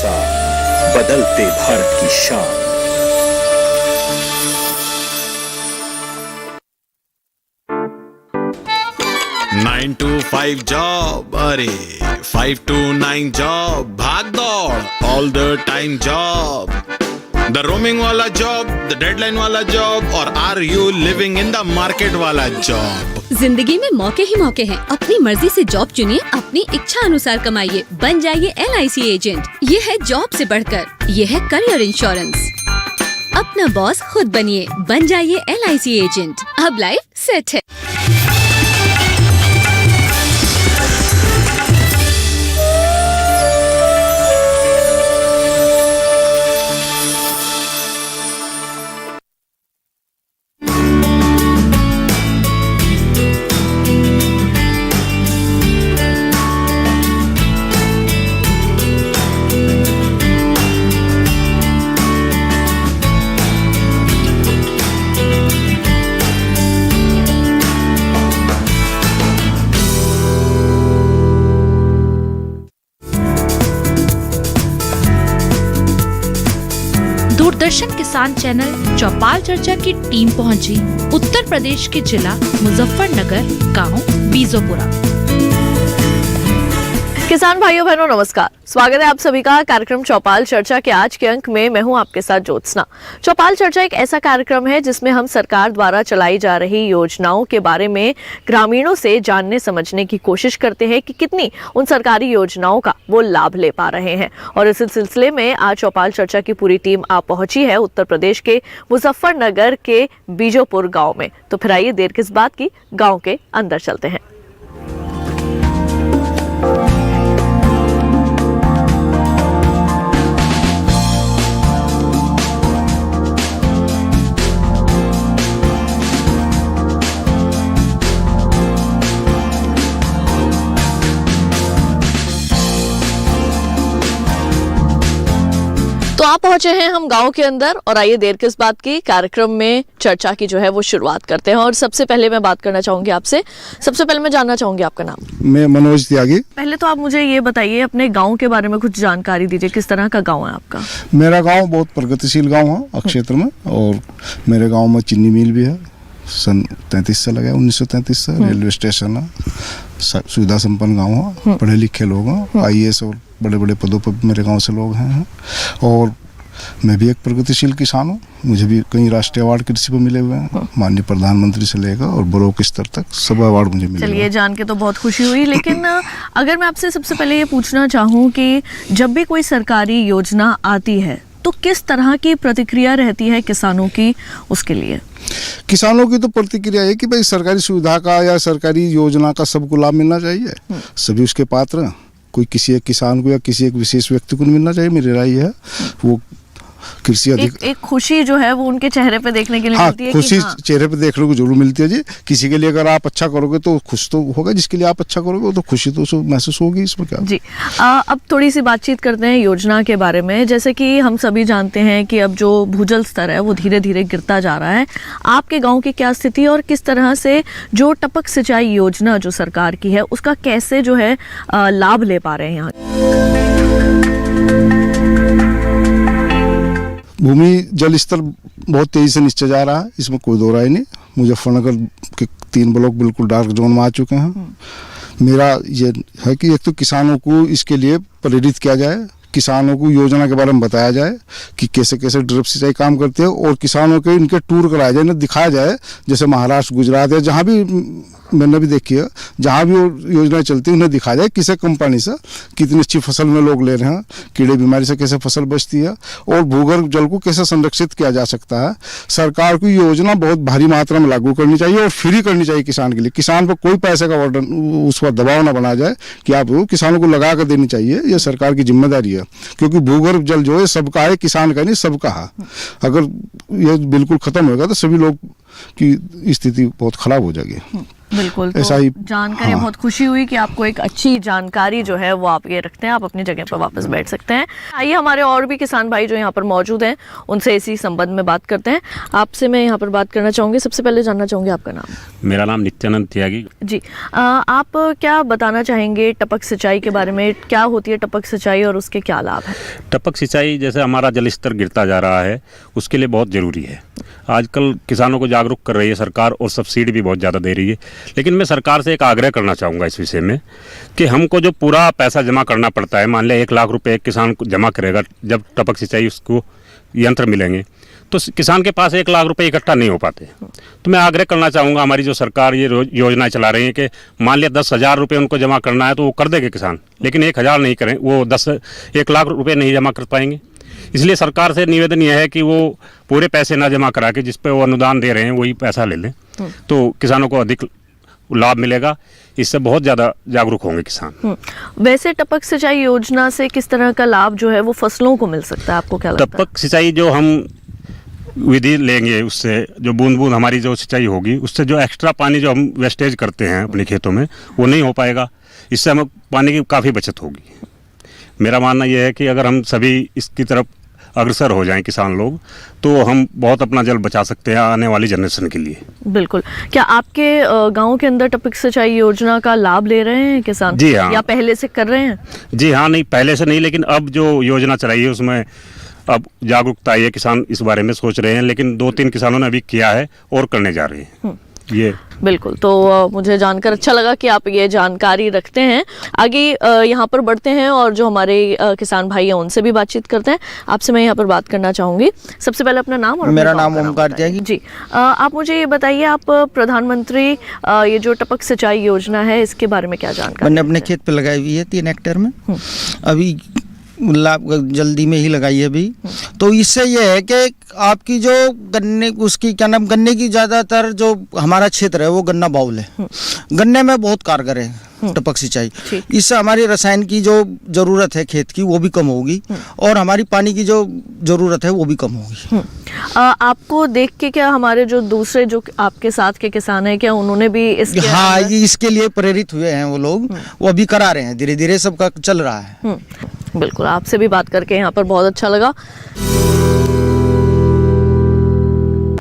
भरोसा, बदलते भारत की शान। 9 to 5 जॉब, अरे 5 to 9 जॉब, भाग दौड़ all the time job, the roaming वाला जॉब, द डेडलाइन वाला जॉब, और are you living in the market वाला जॉब। जिंदगी में मौके ही मौके हैं। अपनी मर्जी से जॉब चुनिए, अपनी इच्छा अनुसार कमाइए, बन जाइए LIC एजेंट। ये है जॉब से बढ़कर, ये है करियर इंश्योरेंस। अपना बॉस खुद बनिए, बन जाइए LIC एजेंट। अब लाइफ सेट है। दूरदर्शन किसान चैनल चौपाल चर्चा की टीम पहुंची उत्तर प्रदेश के जिला मुजफ्फरनगर गांव बीजोपुरा। किसान भाइयों बहनों नमस्कार, स्वागत है आप सभी का कार्यक्रम चौपाल चर्चा के आज के अंक में। मैं हूं आपके साथ ज्योत्सना। चौपाल चर्चा एक ऐसा कार्यक्रम है जिसमें हम सरकार द्वारा चलाई जा रही योजनाओं के बारे में ग्रामीणों से जानने समझने की कोशिश करते हैं कि कितनी उन सरकारी योजनाओं का वो लाभ ले पा रहे हैं। और इस सिलसिले में आज चौपाल चर्चा की पूरी टीम आ पहुंची है उत्तर प्रदेश के मुजफ्फरनगर के बीजोपुर गाँव में। तो फिर आइए देर किस बात की, गाँव के अंदर चलते हैं। तो आप पहुंचे हैं हम गांव के अंदर और आइए देर किस बात की, कार्यक्रम में चर्चा की जो है वो शुरुआत करते हैं। और सबसे पहले मैं बात करना चाहूंगी आपसे। सबसे पहले मैं जानना चाहूंगी आपका नाम। मैं मनोज त्यागी। पहले तो आप मुझे ये बताइए अपने गांव के बारे में कुछ जानकारी दीजिए, किस तरह का गांव है आपका? मेरा गांव बहुत प्रगतिशील गांव है क्षेत्र में, और मेरे गांव में चीनी मिल भी है। सन 33 से लगा 1933 से। रेलवे स्टेशन है, सुविधा संपन्न गाँव है, पढ़े लिखे लोग हैं, IAS और बड़े बड़े पदों पर मेरे गांव से लोग हैं। और मैं भी एक प्रगतिशील किसान हूँ। मुझे भी कई राष्ट्रीय अवार्ड कृषि पर मिले हुए हैं, माननीय प्रधानमंत्री से लेकर और ब्लॉक स्तर तक सब अवार्ड मुझे मिले। चलिए, जान के तो बहुत खुशी हुई। लेकिन अगर मैं आपसे सबसे पहले ये पूछना चाहूँ कि जब भी कोई सरकारी योजना आती है तो किस तरह की प्रतिक्रिया रहती है किसानों की उसके लिए? किसानों की तो प्रतिक्रिया है कि भाई सरकारी सुविधा का या सरकारी योजना का सबको लाभ मिलना चाहिए, सभी उसके पात्र हैं। कोई किसी एक किसान को या किसी एक विशेष व्यक्ति को मिलना चाहिए, मेरी राय है। वो कृषि एक खुशी जो है वो उनके चेहरे पे देखने के लिए मिलती है। खुशी चेहरे पे देखने को जरूर मिलती है जी। किसी के लिए अगर आप अच्छा करोगे तो खुश तो होगा, जिसके लिए आप अच्छा करोगे तो खुशी तो महसूस होगी, इसमें क्या जी। अब थोड़ी सी बातचीत करते हैं योजना के बारे में। जैसे कि हम सभी जानते हैं कि अब जो भूजल स्तर है वो धीरे धीरे गिरता जा रहा है। आपके गाँव की क्या स्थिति और किस तरह से जो टपक सिंचाई योजना जो सरकार की है उसका कैसे जो है लाभ ले पा रहे हैं यहाँ? भूमि जल स्तर बहुत तेजी से नीचे जा रहा है, इसमें कोई दो राय नहीं। मुजफ्फरनगर के 3 ब्लॉक बिल्कुल डार्क जोन में आ चुके हैं। मेरा ये है कि एक तो किसानों को इसके लिए प्रेरित किया जाए, किसानों को योजना के बारे में बताया जाए कि कैसे कैसे ड्रिप सिंचाई काम करते हैं, और किसानों के इनके टूर कराया जाए, इन्हें दिखाया जाए। जैसे महाराष्ट्र, गुजरात है, जहाँ भी मैंने भी देखी है, जहाँ भी वो योजनाएं चलती है उन्हें दिखाया जाए किसी कंपनी से कितनी अच्छी फसल में लोग ले रहे हैं, कीड़े बीमारी से कैसे फसल बचती है, और भूगर्भ जल को कैसे संरक्षित किया जा सकता है। सरकार की योजना बहुत भारी मात्रा में लागू करनी चाहिए और फ्री करनी चाहिए किसान के लिए। किसान पर कोई पैसे का वर्डन, उस पर दबाव ना बनाया जाए कि आप किसानों को लगा कर देनी चाहिए। ये सरकार की जिम्मेदारी है, क्योंकि भूगर्भ जल जो है सबका है, किसान का नहीं, सबका है। अगर ये बिल्कुल खत्म होगा तो सभी लोग की स्थिति बहुत खराब हो जाएगी। बिल्कुल, तो ऐसा ही जानकर हाँ। बहुत खुशी हुई कि आपको एक अच्छी जानकारी जो है वो आप ये रखते हैं, आप अपनी जगह पर वापस बैठ सकते हैं। आइए हमारे और भी किसान भाई जो यहाँ पर मौजूद हैं उनसे इसी संबंध में बात करते हैं। आपसे मैं यहाँ पर बात करना चाहूँगी, सबसे पहले जानना चाहूँगी आपका नाम। मेरा नाम नित्यानंद त्यागी। जी, आप क्या बताना चाहेंगे टपक सिंचाई के बारे में? क्या होती है टपक सिंचाई और उसके क्या लाभ हैं? टपक सिंचाई जैसे हमारा जल स्तर गिरता जा रहा है उसके लिए बहुत ज़रूरी है। आजकल किसानों को जागरूक कर रही है सरकार और सब्सिडी भी बहुत ज़्यादा दे रही है। लेकिन मैं सरकार से एक आग्रह करना चाहूँगा इस विषय में कि हमको जो पूरा पैसा जमा करना पड़ता है, मान लिया 1 लाख रुपए एक किसान को जमा करेगा, जब टपक सिंचाई उसको यंत्र मिलेंगे तो किसान के पास 1 लाख रुपए इकट्ठा नहीं हो पाते। तो मैं आग्रह करना चाहूँगा, हमारी जो सरकार ये योजनाएं चला रही है कि मान लिया 10,000 रुपये उनको जमा करना है तो वो कर देंगे किसान, लेकिन 1,000 नहीं करें, वो 1 लाख रुपये नहीं जमा कर पाएंगे। इसलिए सरकार से निवेदन यह है कि वो पूरे पैसे ना जमा करा के जिस पे वो अनुदान दे रहे हैं वही पैसा ले लें, तो किसानों को अधिक लाभ मिलेगा। इससे बहुत ज़्यादा जागरूक होंगे किसान। वैसे टपक सिंचाई योजना से किस तरह का लाभ जो है वो फसलों को मिल सकता है, आपको क्या लगता है? टपक सिंचाई जो हम विधि लेंगे उससे जो बूंद बूंद हमारी जो सिंचाई होगी उससे जो एक्स्ट्रा पानी जो हम वेस्टेज करते हैं अपने खेतों में वो नहीं हो पाएगा। इससे हमें पानी की काफ़ी बचत होगी। मेरा मानना यह है कि अगर हम सभी इसकी तरफ अग्रसर हो जाएं किसान लोग तो हम बहुत अपना जल बचा सकते हैं आने वाली जनरेशन के लिए। बिल्कुल। क्या आपके गांव के अंदर टपक सिंचाई योजना का लाभ ले रहे हैं किसान? जी हाँ। या पहले से कर रहे हैं? जी हाँ, नहीं पहले से नहीं, लेकिन अब जो योजना चलाई है उसमें अब जागरूकता आई है, किसान इस बारे में सोच रहे हैं, लेकिन 2-3 किसानों ने अभी किया है और करने जा रहे हैं ये। बिल्कुल, तो मुझे जानकर अच्छा लगा कि आप ये जानकारी रखते हैं। आगे यहाँ पर बढ़ते हैं और जो हमारे किसान भाई हैं उनसे भी बातचीत करते हैं। आपसे मैं यहाँ पर बात करना चाहूँगी। सबसे पहले अपना नाम और मेरा नाम ओमकार त्यागी। जी, आप मुझे ये बताइए, आप प्रधानमंत्री ये जो टपक सिंचाई योजना है इसके बारे में क्या जानकारी? मैंने अपने खेत पे लगाई हुई है 3 हेक्टेयर में, अभी जल्दी में ही लगाई है अभी। तो इससे ये है कि आपकी जो गन्ने उसकी क्या नाम गन्ने की ज़्यादातर जो हमारा क्षेत्र है वो गन्ना बाउल है, गन्ने में बहुत कारगर है टपक सिंचाई। इससे हमारी रसायन की जो ज़रूरत है खेत की वो भी कम होगी और हमारी पानी की जो ज़रूरत है वो भी कम होगी। आपको देख के क्या हमारे जो दूसरे जो आपके साथ के किसान हैं क्या उन्होंने भी इसके हाँ इसके लिए प्रेरित हुए हैं वो लोग, वो अभी करा रहे हैं, धीरे धीरे सबका चल रहा है। बिल्कुल, आपसे भी बात करके यहाँ पर बहुत अच्छा लगा।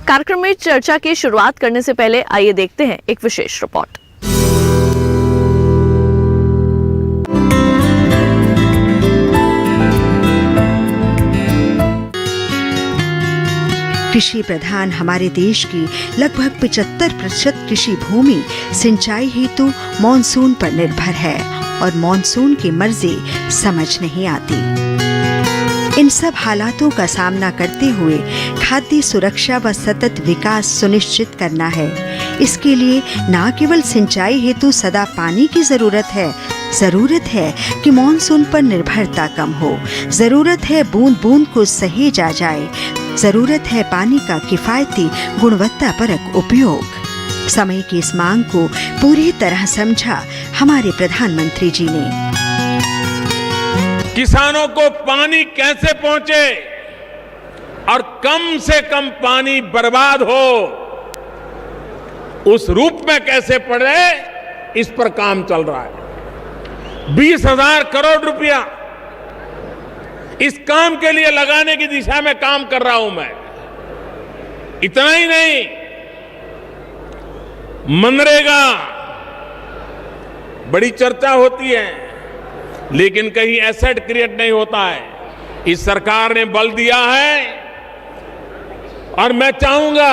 कार्यक्रम में चर्चा की शुरुआत करने से पहले आइए देखते हैं एक विशेष रिपोर्ट। कृषि प्रधान हमारे देश की लगभग 75% कृषि भूमि सिंचाई हेतु मॉनसून पर निर्भर है और मॉनसून की मर्जी समझ नहीं आती। इन सब हालातों का सामना करते हुए खाद्य सुरक्षा व सतत विकास सुनिश्चित करना है। इसके लिए न केवल सिंचाई हेतु सदा पानी की जरूरत है कि मॉनसून पर निर्भरता कम हो। जरूरत है बूंद बूंद को सहेजा जाए। जरूरत है पानी का किफायती गुणवत्तापरक उपयोग। समय की इस मांग को पूरी तरह समझा हमारे प्रधानमंत्री जी ने। किसानों को पानी कैसे पहुंचे और कम से कम पानी बर्बाद हो उस रूप में कैसे पड़े, इस पर काम चल रहा है। 20,000 करोड़ रुपया इस काम के लिए लगाने की दिशा में काम कर रहा हूं मैं। इतना ही नहीं, मनरेगा बड़ी चर्चा होती है लेकिन कहीं एसेट क्रिएट नहीं होता है। इस सरकार ने बल दिया है और मैं चाहूंगा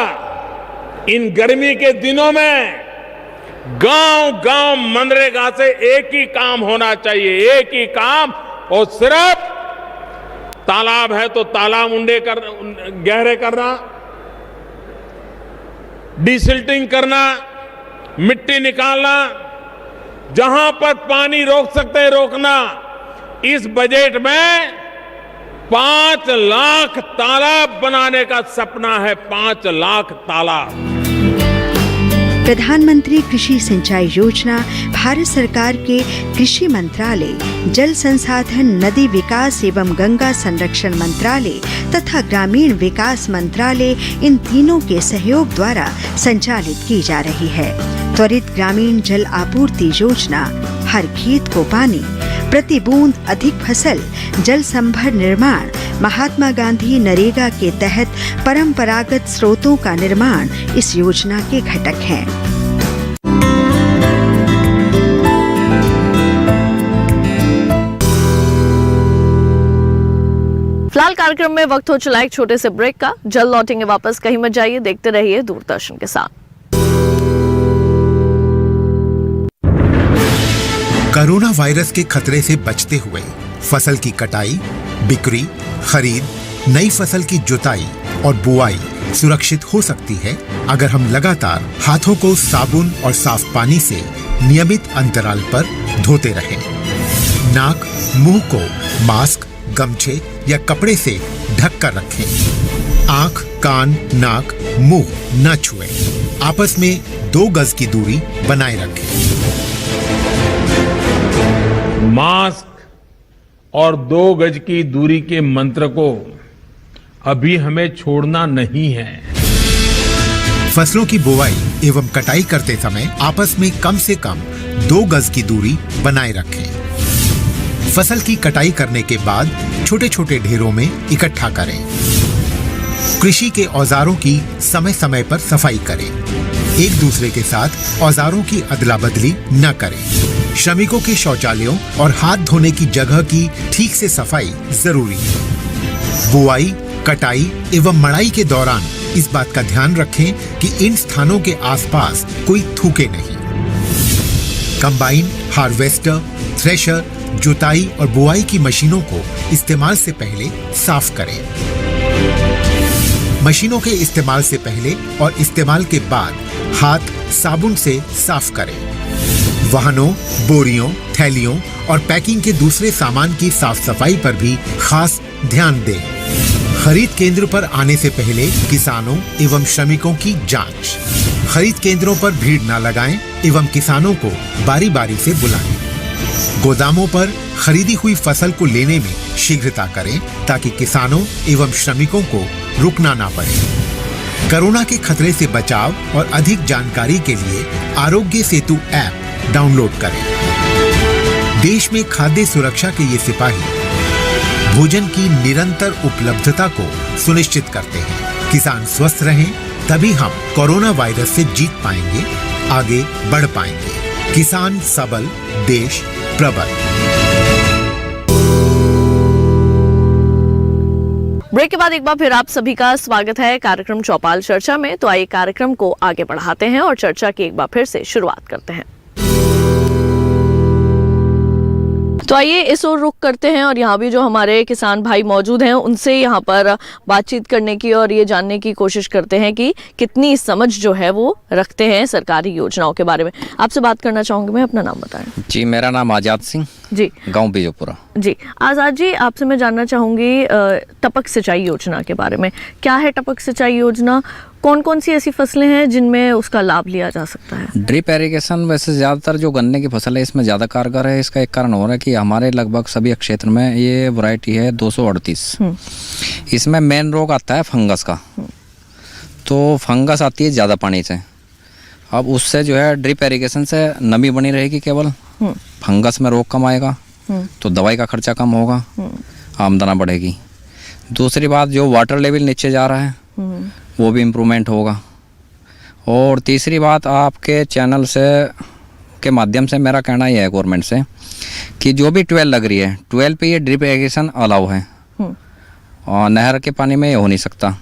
इन गर्मी के दिनों में गांव-गांव मनरेगा से एक ही काम होना चाहिए, एक ही काम, और सिर्फ तालाब है तो तालाब गहरे करना, डिसिल्टिंग करना, मिट्टी निकालना, जहां पर पानी रोक सकते हैं रोकना। इस बजट में 5 लाख तालाब बनाने का सपना है, 5 लाख तालाब। प्रधानमंत्री कृषि सिंचाई योजना भारत सरकार के कृषि मंत्रालय, जल संसाधन नदी विकास एवं गंगा संरक्षण मंत्रालय तथा ग्रामीण विकास मंत्रालय इन तीनों के सहयोग द्वारा संचालित की जा रही है। त्वरित ग्रामीण जल आपूर्ति योजना, हर खेत को पानी, प्रति बूंद अधिक फसल, जल संभर निर्माण, महात्मा गांधी नरेगा के तहत परंपरागत स्रोतों का निर्माण इस योजना के घटक हैं। फिलहाल कार्यक्रम में वक्त हो चला एक छोटे से ब्रेक का। जल्द लौटेंगे वापस, कहीं मत जाइए, देखते रहिए दूरदर्शन के साथ। कोरोना वायरस के खतरे से बचते हुए फसल की कटाई, बिक्री, खरीद, नई फसल की जुताई और बुआई सुरक्षित हो सकती है अगर हम लगातार हाथों को साबुन और साफ पानी से नियमित अंतराल पर धोते रहें। नाक, मुंह को मास्क, गमछे या कपड़े से ढक कर रखें। आंख, कान, नाक, मुंह न छुएं। आपस में 2 गज की दूरी बनाए रखें। मास्क और 2 गज की दूरी के मंत्र को अभी हमें छोड़ना नहीं है। फसलों की बुवाई एवं कटाई करते समय आपस में कम से कम 2 गज की दूरी बनाए रखें। फसल की कटाई करने के बाद छोटे छोटे ढेरों में इकट्ठा करें। कृषि के औजारों की समय समय पर सफाई करें। एक दूसरे के साथ औजारों की अदला बदली न करें। श्रमिकों के शौचालयों और हाथ धोने की जगह की ठीक से सफाई जरूरी है। बुआई, कटाई एवं मड़ाई के दौरान इस बात का ध्यान रखें कि इन स्थानों के आसपास कोई थूके नहीं। कंबाइन, हार्वेस्टर, थ्रेशर, जुताई और बुआई की मशीनों को इस्तेमाल से पहले साफ करें। मशीनों के इस्तेमाल से पहले और इस्तेमाल के बाद हाथ साबुन से साफ करें। वाहनों, बोरियों, थैलियों और पैकिंग के दूसरे सामान की साफ सफाई पर भी खास ध्यान दें। खरीद केंद्र पर आने से पहले किसानों एवं श्रमिकों की जांच। खरीद केंद्रों पर भीड़ न लगाएं एवं किसानों को बारी बारी से बुलाएं। गोदामों पर खरीदी हुई फसल को लेने में शीघ्रता करें ताकि किसानों एवं श्रमिकों को रुकना ना पड़े। कोरोना के खतरे से बचाव और अधिक जानकारी के लिए आरोग्य सेतु ऐप डाउनलोड करें। देश में खाद्य सुरक्षा के ये सिपाही भोजन की निरंतर उपलब्धता को सुनिश्चित करते हैं। किसान स्वस्थ रहें तभी हम कोरोना वायरस से जीत पाएंगे, आगे बढ़ पाएंगे। किसान सबल, देश प्रबल। ब्रेक के बाद एक बार फिर आप सभी का स्वागत है कार्यक्रम चौपाल चर्चा में। तो आइए कार्यक्रम को आगे बढ़ाते हैं और चर्चा की एक बार फिर से शुरुआत करते हैं। तो आइए इस ओर रुख करते हैं और यहाँ भी जो हमारे किसान भाई मौजूद हैं उनसे यहाँ पर बातचीत करने की और ये जानने की कोशिश करते हैं कि कितनी समझ जो है वो रखते हैं सरकारी योजनाओं के बारे में। आपसे बात करना चाहूँगी मैं, अपना नाम बताएं। जी, मेरा नाम आजाद सिंह जी, गांव बीजोपुरा। जी आजाद जी, आपसे मैं जानना चाहूँगी टपक सिंचाई योजना के बारे में। क्या है टपक सिंचाई योजना, कौन कौन सी ऐसी फसलें हैं जिनमें उसका लाभ लिया जा सकता है? ड्रिप इरिगेशन वैसे ज़्यादातर जो गन्ने की फसल है इसमें ज़्यादा कारगर है। इसका एक कारण हो रहा है कि हमारे लगभग सभी क्षेत्र में ये वैरायटी है 238। इसमें मेन रोग आता है फंगस का। तो फंगस आती है ज़्यादा पानी से। अब उससे जो है ड्रिप इरिगेशन से नमी बनी रहेगी केवल, फंगस में रोग कम आएगा तो दवाई का खर्चा कम होगा, आमदना बढ़ेगी। दूसरी बात, जो वाटर लेवल नीचे जा रहा है वो भी इम्प्रूवमेंट होगा। और तीसरी बात, आपके चैनल से के माध्यम से मेरा कहना यह है गवर्नमेंट से कि जो भी ट्वेल लग रही है, 12 पे ये ड्रिप इरिगेशन अलाउ है और नहर के पानी में ये हो नहीं सकता।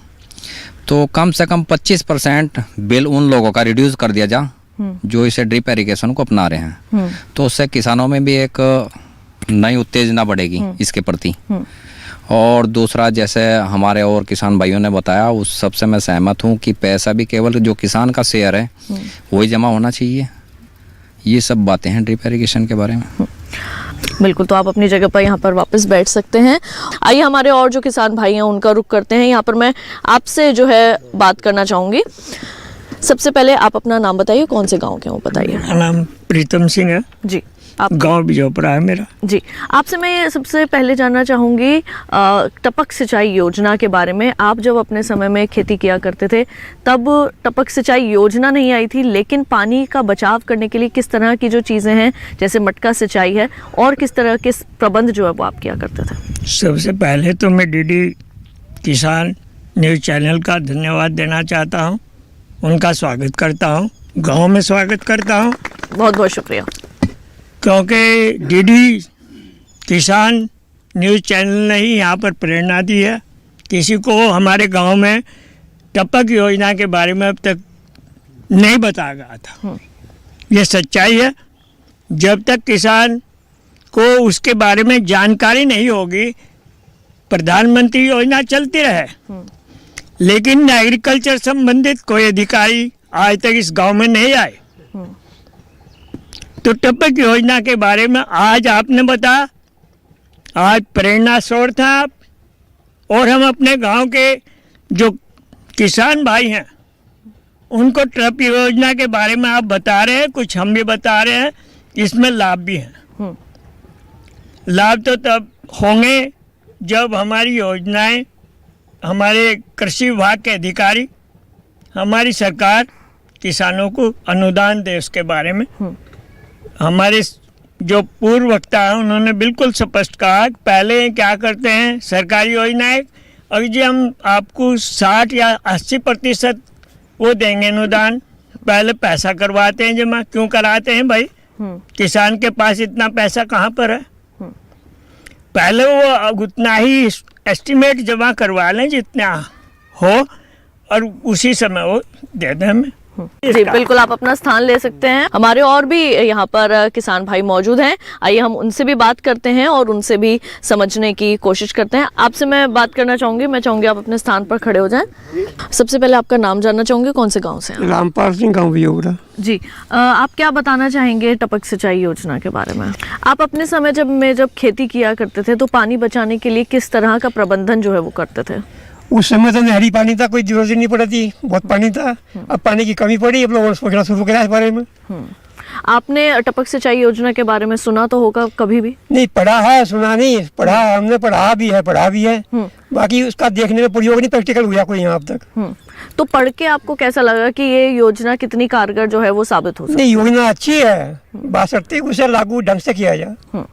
तो कम से कम 25% बिल उन लोगों का रिड्यूस कर दिया जा जो इसे ड्रिप इरिगेशन को अपना रहे हैं। तो उससे किसानों में भी एक नई उत्तेजना बढ़ेगी इसके प्रति। और दूसरा, जैसे हमारे और किसान भाइयों ने बताया उस सबसे मैं सहमत हूँ कि पैसा भी केवल जो किसान का शेयर है वही जमा होना चाहिए। ये सब बातें हैं ड्रिप इरिगेशन के बारे में। बिल्कुल, तो आप अपनी जगह पर यहाँ पर वापस बैठ सकते हैं। आइए हमारे और जो किसान भाई हैं उनका रुख करते हैं। यहाँ पर मैं आपसे जो है बात करना चाहूँगी। सबसे पहले आप अपना नाम बताइए, कौन से गांव के हो बताइए। मेरा नाम प्रीतम सिंह है जी। आप गांव बीजोपुरा है मेरा। जी, आपसे मैं सबसे पहले जानना चाहूँगी टपक सिंचाई योजना के बारे में। आप जब अपने समय में खेती किया करते थे तब टपक सिंचाई योजना नहीं आई थी, लेकिन पानी का बचाव करने के लिए किस तरह की जो चीज़ें हैं जैसे मटका सिंचाई है और किस तरह के प्रबंध जो है वो आप किया करते थे? सबसे पहले तो मैं डीडी किसान न्यूज़ चैनल का धन्यवाद देना चाहता हूँ, उनका स्वागत करता हूँ, गाँव में स्वागत करता हूँ। बहुत बहुत शुक्रिया। क्योंकि डीडी किसान न्यूज़ चैनल ने ही यहाँ पर प्रेरणा दी है। किसी को हमारे गांव में टपक योजना के बारे में अब तक नहीं बताया गया था। ये सच्चाई है। जब तक किसान को उसके बारे में जानकारी नहीं होगी, प्रधानमंत्री योजना चलती रहे, लेकिन एग्रीकल्चर संबंधित कोई अधिकारी आज तक इस गांव में नहीं आए। तो टपक योजना के बारे में आज आपने बताया, आज प्रेरणा स्रोत था आप, और हम अपने गांव के जो किसान भाई हैं उनको टपक योजना के बारे में आप बता रहे हैं, कुछ हम भी बता रहे हैं, इसमें लाभ भी हैं। लाभ तो तब होंगे जब हमारी योजनाएं, हमारे कृषि विभाग के अधिकारी, हमारी सरकार किसानों को अनुदान दे उसके बारे में। हमारे जो पूर्व वक्ता हैं उन्होंने बिल्कुल स्पष्ट कहा कि पहले क्या करते हैं सरकारी योजनाएं, अगर जी हम आपको 60 या 80% वो देंगे अनुदान, पहले पैसा करवाते हैं जमा। क्यों कराते हैं भाई? किसान के पास इतना पैसा कहाँ पर है? पहले वो उतना ही एस्टिमेट जमा करवा लें जितना हो और उसी समय वो दे दें हमें। जी बिल्कुल, आप अपना स्थान ले सकते हैं। हमारे और भी यहाँ पर किसान भाई मौजूद हैं, आइए हम उनसे भी बात करते हैं और उनसे भी समझने की कोशिश करते हैं। आपसे मैं बात करना चाहूँगी, मैं चाहूँगी आप अपने स्थान पर खड़े हो जाएं। सबसे पहले आपका नाम जानना चाहूँगी, कौन से गाँव से हैं? रामपाल सिंह, गाँव बीजोपुरा। जी, आप क्या बताना चाहेंगे टपक सिंचाई योजना के बारे में? आप अपने समय जब खेती किया करते थे तो पानी बचाने के लिए किस तरह का प्रबंधन जो है वो करते थे? उस समय तो नहरी पानी था, कोई जरूरत नहीं पड़ी थी, बहुत पानी था। अब पानी की कमी पड़ी, अब लोगों ने सोचना शुरू किया इस बारे में। आपने टपक सिंचाई योजना के बारे में सुना तो होगा कभी भी? नहीं, पढ़ा है, सुना नहीं, पढ़ा हमने, पढ़ा भी है। बाकी उसका देखने में प्रयोग नहीं प्रैक्टिकल हुआ कोई यहाँ अब तक। तो पढ़ के आपको कैसा लगा कि ये योजना कितनी कारगर जो है वो साबित हो सकती है? योजना अच्छी है, बात उसे लागू ढंग से किया जाए।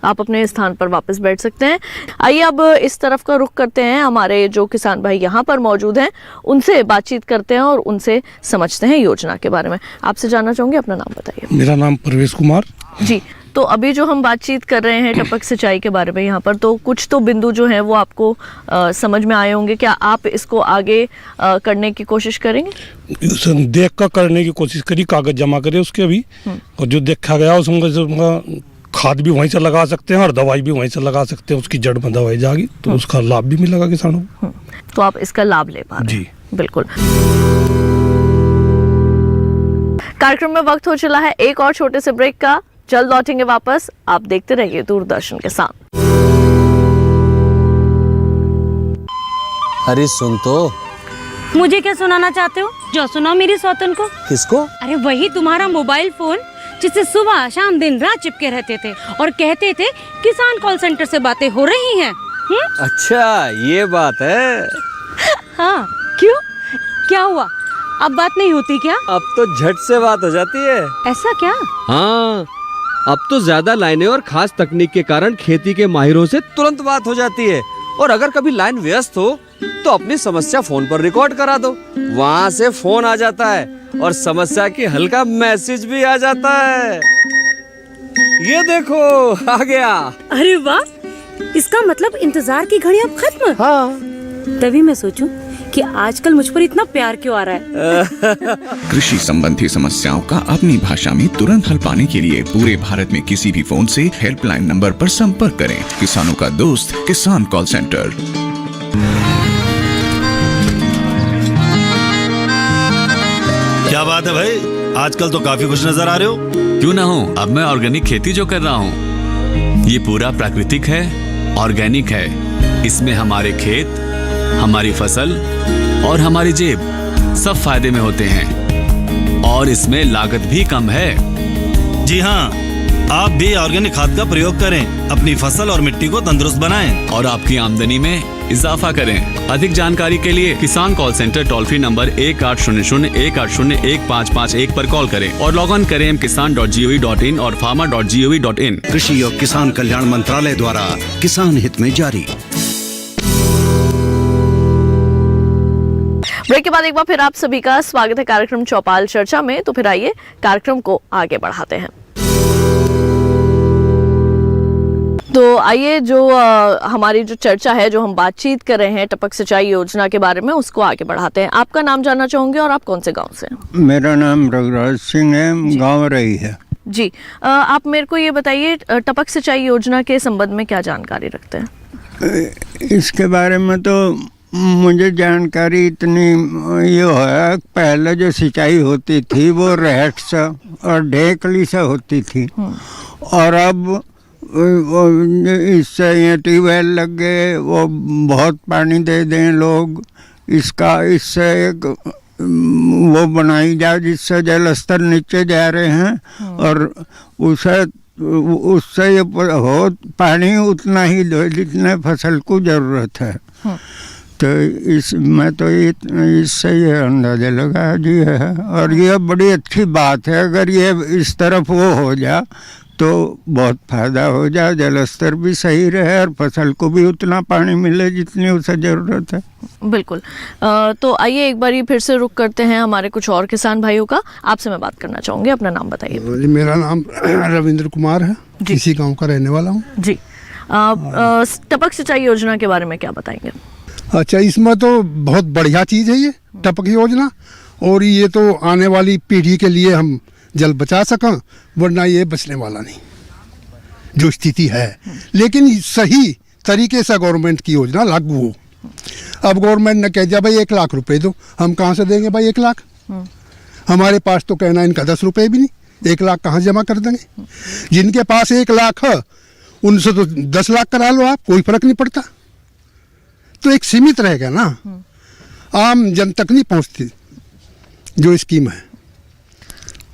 आप अपने स्थान पर वापस बैठ सकते हैं। आइए अब इस तरफ का रुख करते हैं, हमारे जो किसान भाई यहाँ पर मौजूद हैं उनसे बातचीत करते हैं और उनसे समझते हैं योजना के बारे में। आपसे जानना चाहूँगी, अपना नाम बताइए। मेरा नाम परवेश कुमार। जी, तो अभी जो हम बातचीत कर रहे हैं टपक सिंचाई के बारे में यहाँ पर, तो कुछ तो बिंदु जो हैं वो आपको समझ में आए होंगे। क्या आप इसको आगे करने की कोशिश करेंगे? देख कर करने की कोशिश करी, कागज जमा करे उसके अभी, और जो देखा गया उसमें खाद भी वहीं से लगा सकते हैं और दवाई भी वहीं से लगा सकते हैं, उसकी जड़ में दवाई जाएगी तो उसका लाभ भी मिलेगा किसानों को। तो आप इसका लाभ ले पा रहे हैं? जी बिल्कुल। कार्यक्रम में वक्त हो चला है एक और छोटे से ब्रेक का, जल्द लौटेंगे वापस। आप देखते रहिए दूरदर्शन के साथ। अरे सुन तो। मुझे क्या सुनाना चाहते हो? जो सुनाओ मेरी सौतन को। किसको? अरे वही तुम्हारा मोबाइल फोन जिससे सुबह शाम दिन रात चिपके रहते थे और कहते थे किसान कॉल सेंटर से बातें हो रही हैं। अच्छा ये बात है। हाँ, क्यों, क्या हुआ? अब बात नहीं होती क्या? अब तो झट से बात हो जाती है। ऐसा क्या? हाँ, अब तो ज्यादा लाइनें और खास तकनीक के कारण खेती के माहिरों से तुरंत बात हो जाती है। और अगर कभी लाइन व्यस्त हो तो अपनी समस्या फोन पर रिकॉर्ड करा दो, वहाँ से फोन आ जाता है और समस्या की हल का मैसेज भी आ जाता है। ये देखो आ गया। अरे वाह, इसका मतलब इंतजार की घड़ी अब खत्म। हाँ, तभी मैं सोचूं कि आजकल मुझ पर इतना प्यार क्यों आ रहा है। कृषि संबंधी समस्याओं का अपनी भाषा में तुरंत हल पाने के लिए पूरे भारत में किसी भी फोन से हेल्पलाइन नंबर पर संपर्क करें। किसानों का दोस्त किसान कॉल सेंटर। क्या बात है भाई, आजकल तो काफी खुश नजर आ रहे हो। क्यों ना हो, अब मैं ऑर्गेनिक खेती जो कर रहा हूँ ये पूरा प्राकृतिक है, ऑर्गेनिक है। इसमें हमारे खेत, हमारी फसल और हमारी जेब सब फायदे में होते हैं। और इसमें लागत भी कम है। जी हाँ, आप भी ऑर्गेनिक खाद का प्रयोग करें, अपनी फसल और मिट्टी को तंदुरुस्त बनाएं और आपकी आमदनी में इजाफा करें। अधिक जानकारी के लिए किसान call centre toll free number 1800-180-1551 पर कॉल करें और लॉग ऑन करें kisan.gov.in और farmer.gov.in। कृषि और किसान कल्याण मंत्रालय द्वारा किसान हित में जारी। ब्रेक के बाद एक बार फिर आप सभी का स्वागत है कार्यक्रम चौपाल चर्चा में। तो फिर आइए कार्यक्रम को आगे बढ़ाते हैं। तो आइए जो हमारी जो चर्चा है, जो हम बातचीत कर रहे हैं टपक सिंचाई योजना के बारे में, उसको आगे बढ़ाते हैं। आपका नाम जानना चाहूंगे और आप कौन से गांव से हैं? मेरा नाम रघुराज सिंह है, गांव रही है जी। आप मेरे को ये बताइए, टपक सिंचाई योजना के संबंध में क्या जानकारी रखते हैं? इसके बारे में तो मुझे जानकारी इतनी ये है, पहले जो सिंचाई होती थी वो रहट सा और ढेकली सा होती थी, और अब इससे ये ट्यूबवेल लग गए, वो बहुत पानी दे दें लोग, इससे एक वो बनाई जाए जिससे जल स्तर नीचे जा रहे हैं, और उससे ये हो पानी उतना ही दो जितने फसल को ज़रूरत है। तो इसमें तो इससे ये अंदाजा लगा जी है, और ये बड़ी अच्छी बात है। अगर ये इस तरफ वो हो जाए तो बहुत फायदा हो जाए, जल स्तर भी सही रहे और फसल को भी उतना पानी मिले जितनी उसे ज़रूरत है। बिल्कुल। तो आइए एक बार फिर से रुक करते हैं हमारे कुछ और किसान भाइयों का। आपसे मैं बात करना चाहूँगी, अपना नाम बताइए। मेरा नाम रविंद्र कुमार है, इसी गांव का रहने वाला हूँ जी। टपक सिंचाई योजना के बारे में क्या बताएंगे? अच्छा, इसमें तो बहुत बढ़िया चीज़ है ये टपक योजना, और ये तो आने वाली पीढ़ी के लिए हम जल बचा सकें, वरना ये बचने वाला नहीं जो स्थिति है। लेकिन सही तरीके से गवर्नमेंट की योजना लागू हो। अब गवर्नमेंट ने कह दिया भाई 1 लाख रुपए दो, हम कहाँ से देंगे भाई 1 लाख? हमारे पास तो कहना इनका 10 रुपए भी नहीं, 1 लाख कहाँ जमा कर देंगे? जिनके पास 1 लाख है उनसे तो 10 लाख करा लो आप, कोई फर्क नहीं पड़ता। तो एक सीमित रहेगा ना, आम जन तक नहीं पहुंचती जो स्कीम है।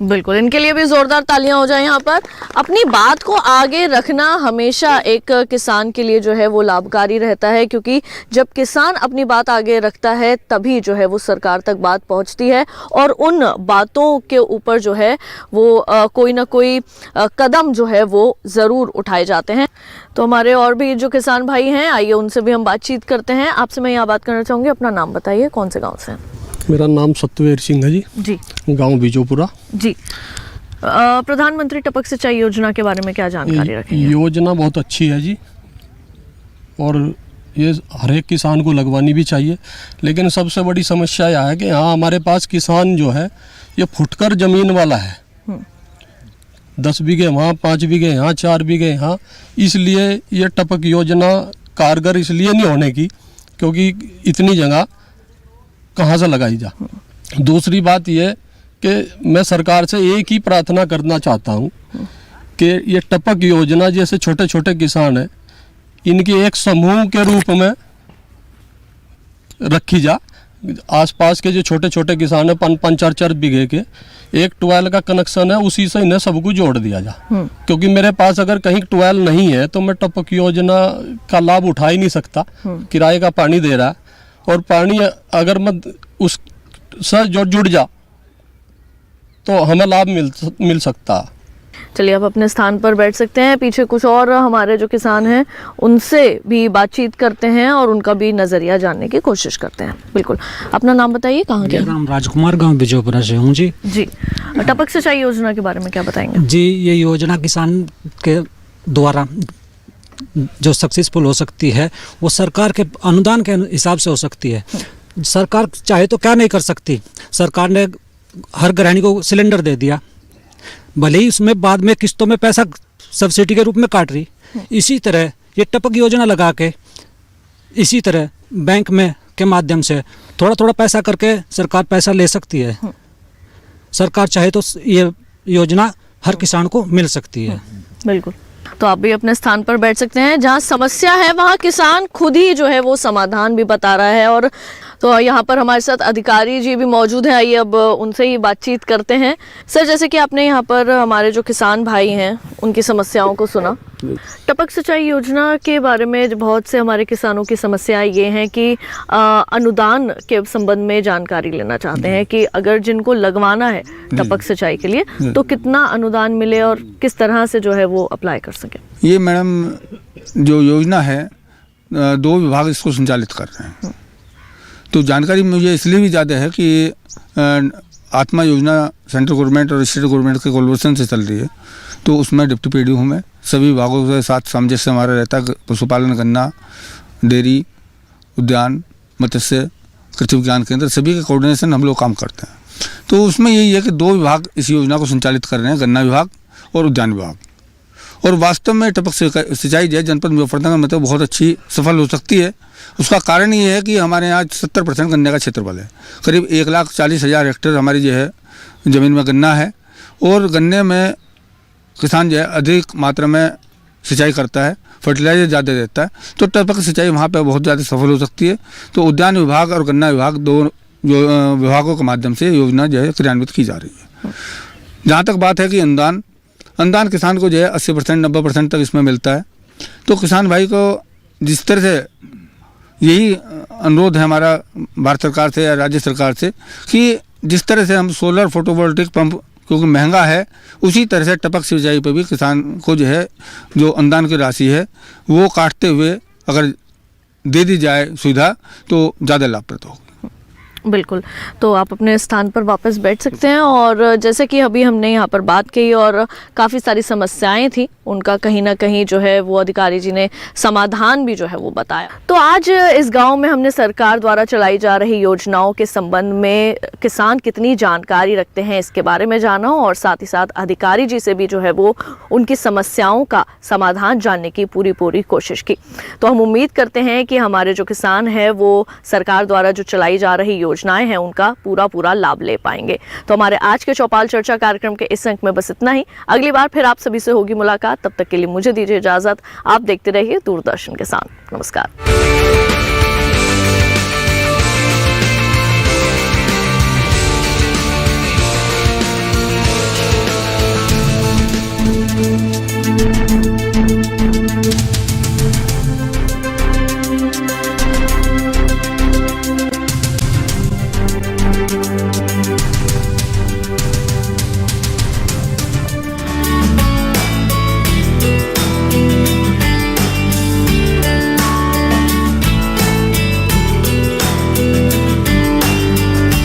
बिल्कुल, इनके लिए भी जोरदार तालियां हो जाए यहाँ पर। अपनी बात को आगे रखना हमेशा एक किसान के लिए जो है वो लाभकारी रहता है, क्योंकि जब किसान अपनी बात आगे रखता है तभी जो है वो सरकार तक बात पहुँचती है, और उन बातों के ऊपर जो है वो कोई ना कोई कदम जो है वो ज़रूर उठाए जाते हैं। तो हमारे और भी जो किसान भाई हैं, आइए उनसे भी हम बातचीत करते हैं। आपसे मैं यहाँ बात करना चाहूँगी, अपना नाम बताइए, कौन से गाँव से? मेरा नाम सत्यवीर सिंह है जी, गांव बीजोपुरा जी। प्रधानमंत्री टपक सिंचाई योजना के बारे में क्या जानकारी रखेंगे? योजना बहुत अच्छी है जी, और ये हर एक किसान को लगवानी भी चाहिए। लेकिन सबसे बड़ी समस्या यह है कि यहाँ हमारे पास किसान जो है ये फुटकर ज़मीन वाला है, 10 बीघे वहाँ, 5 बीघे यहाँ, 4 बीघे यहाँ। इसलिए ये टपक योजना कारगर इसलिए नहीं होने की क्योंकि इतनी जगह कहाँ से लगाई जा। दूसरी बात ये कि मैं सरकार से एक ही प्रार्थना करना चाहता हूँ कि ये टपक योजना जैसे छोटे छोटे किसान हैं, इनकी एक समूह के रूप में रखी जा। आसपास के जो छोटे छोटे किसान हैं 5-4 बीघे के, एक ट्वेल का कनेक्शन है, उसी से इन्हें सबको जोड़ दिया जा। क्योंकि मेरे पास अगर कहीं ट्वेल नहीं है तो मैं टपक योजना का लाभ उठा ही नहीं सकता। किराए का पानी दे रहा है, और पानी अगर मैं उस से जो जुड़ जा तो हमें लाभ मिल सकता। चलिए आप अपने स्थान पर बैठ सकते हैं। पीछे कुछ और हमारे जो किसान हैं उनसे भी बातचीत करते हैं और उनका भी नज़रिया जानने की कोशिश करते हैं। बिल्कुल, अपना नाम बताइए, कहाँ के? मेरा नाम राजकुमार, गांव बिजोपुरा से हूँ जी। जी, टपक सिंचाई योजना के बारे में क्या बताएंगे? जी, ये योजना किसान के द्वारा जो सक्सेसफुल हो सकती है वो सरकार के अनुदान के हिसाब से हो सकती है। सरकार चाहे तो क्या नहीं कर सकती। सरकार ने हर गृहिणी को सिलेंडर दे दिया, भले ही उसमें बाद में किस्तों में पैसा सब्सिडी के रूप में काट रही। इसी तरह ये टपक योजना लगा के इसी तरह बैंक में के माध्यम से थोड़ा थोड़ा पैसा करके सरकार पैसा ले सकती है। सरकार चाहे तो ये योजना हर किसान को मिल सकती है। बिल्कुल, तो आप भी अपने स्थान पर बैठ सकते हैं। जहाँ समस्या है वहाँ किसान खुद ही जो है वो समाधान भी बता रहा है। और तो यहाँ पर हमारे साथ अधिकारी जी भी मौजूद हैं, आइए अब उनसे ही बातचीत करते हैं। सर, जैसे कि आपने यहाँ पर हमारे जो किसान भाई हैं उनकी समस्याओं को सुना, टपक सिंचाई योजना के बारे में बहुत से हमारे किसानों की समस्या ये है कि अनुदान के संबंध में जानकारी लेना चाहते हैं कि अगर जिनको लगवाना है टपक सिंचाई के लिए तो कितना अनुदान मिले और किस तरह से जो है वो अप्लाई कर सके। ये मैडम जो योजना है 2 विभाग इसको संचालित कर रहे हैं, तो जानकारी मुझे इसलिए भी ज़्यादा है कि आत्मा योजना सेंट्रल गवर्नमेंट और स्टेट गवर्नमेंट के कोलैबोरेशन से चल रही है, तो उसमें डिप्टी पीडी हूँ मैं। सभी विभागों के साथ सामंजस्य हमारा रहता है, पशुपालन, गन्ना, डेयरी, उद्यान, मत्स्य, कृषि विज्ञान केंद्र, सभी के कोऑर्डिनेशन हम लोग काम करते हैं। तो उसमें यही है कि 2 विभाग इस योजना को संचालित कर रहे हैं, गन्ना विभाग और उद्यान विभाग। और वास्तव में टपक सिंचाई जो है जनपद मुजफ्फरनगर में तो बहुत अच्छी सफल हो सकती है। उसका कारण ये है कि हमारे यहाँ 70% गन्ने का क्षेत्रफल है, करीब 1,40,000 हेक्टेयर हमारी जो है ज़मीन में गन्ना है, और गन्ने में किसान जो है अधिक मात्रा में सिंचाई करता है, फर्टिलाइजर ज़्यादा देता है, तो टपक सिंचाई वहाँ पे बहुत ज़्यादा सफल हो सकती है। तो उद्यान विभाग और गन्ना विभाग 2 विभागों के माध्यम से योजना जो है क्रियान्वित की जा रही है। जहाँ तक बात है कि अनुदान किसान को जो है 80% 90% तक इसमें मिलता है। तो किसान भाई को जिस तरह से यही अनुरोध है हमारा भारत सरकार से या राज्य सरकार से कि जिस तरह से हम सोलर फोटोवोल्टिक पंप क्योंकि महंगा है, उसी तरह से टपक सिंचाई पर भी किसान को जो है जो अनुदान की राशि है वो काटते हुए अगर दे दी जाए सुविधा तो ज़्यादा लाभप्रद होगा। बिल्कुल, तो आप अपने स्थान पर वापस बैठ सकते हैं। और जैसे कि अभी हमने यहाँ पर बात की और काफ़ी सारी समस्याएं थी, उनका कहीं ना कहीं जो है वो अधिकारी जी ने समाधान भी जो है वो बताया। तो आज इस गांव में हमने सरकार द्वारा चलाई जा रही योजनाओं के संबंध में किसान कितनी जानकारी रखते हैं इसके बारे में जाना, और साथ ही साथ अधिकारी जी से भी जो है वो उनकी समस्याओं का समाधान जानने की पूरी कोशिश की। तो हम उम्मीद करते हैं कि हमारे जो किसान हैं वो सरकार द्वारा जो चलाई जा रही योजनाएं हैं उनका पूरा लाभ ले पाएंगे। तो हमारे आज के चौपाल चर्चा कार्यक्रम के इस अंक में बस इतना ही। अगली बार फिर आप सभी से होगी मुलाकात, तब तक के लिए मुझे दीजिए इजाजत। आप देखते रहिए दूरदर्शन किसान। नमस्कार।